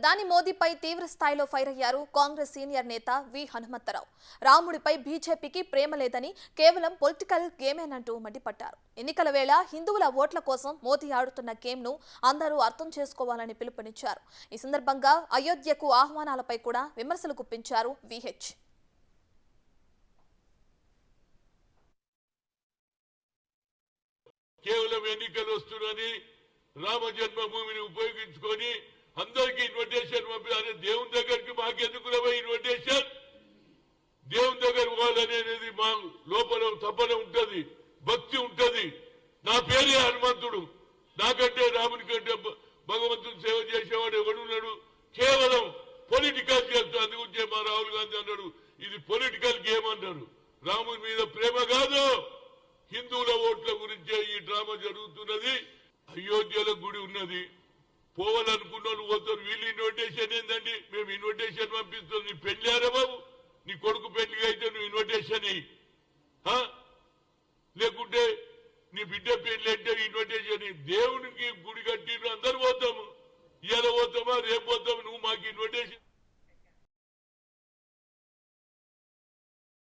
ప్రధాని మోదీపై తీవ్ర స్థాయిలో ఫైర్ అయ్యారు కాంగ్రెస్ సీనియర్ నేత వి హనుమంతరావు. రాముడిపై బీజేపీకి ప్రేమ లేదని, కేవలం పొలిటికల్ గేమేనంటూ మండిపడ్డారు. ఎన్నికల వేళ హిందువుల ఓట్ల కోసం మోదీ ఆడుతున్న గేమ్ను అందరూ అర్థం చేసుకోవాలని పిలుపునిచ్చారు. ఈ సందర్భంగా అయోధ్యకు ఆహ్వానాలపై కూడా విమర్శలు గుప్పించారు విహెచ్. కేవలం ఎన్నికలు వస్తున్నని రామ జన్మభూమిని ఉపయోగించుకొని అందరికి ఇన్విటేషన్ పంపించారు. దేవుని దగ్గరికి మాకెందుకు ఇన్విటేషన్? దేవుని దగ్గర పోవాలనేది మా లోపల తపన ఉంటది, భక్తి ఉంటది. నా పేరే హనుమంతుడు, నాకంటే రాముని కంటే భగవంతుని సేవ చేసేవాడు ఎవడున్నాడు? కేవలం పొలిటికల్ చేస్తూ. అందుగురించే మా రాహుల్ గాంధీ అన్నాడు, ఇది పొలిటికల్ గేమ్ అన్నారు. రాముని మీద ప్రేమ కాదు, హిందువుల ఓట్ల గురించే ఈ డ్రామా జరుగుతున్నది. అయోధ్యలో గుడి ఉన్నది, పోవాలనుకున్న వాళ్ళు పోతారు. వీళ్ళు ఇన్విటేషన్ ఏందండి? మేము ఇన్విటేషన్ పంపిస్తాం. నీ పెళ్లియారా బాబు? నీ కొడుకు పెళ్లిగా అయితే నువ్వు ఇన్విటేషన్ లేకుంటే నీ బిడ్డ పెళ్లి అంటే ఇన్విటేషన్. దేవునికి గుడి కట్టిన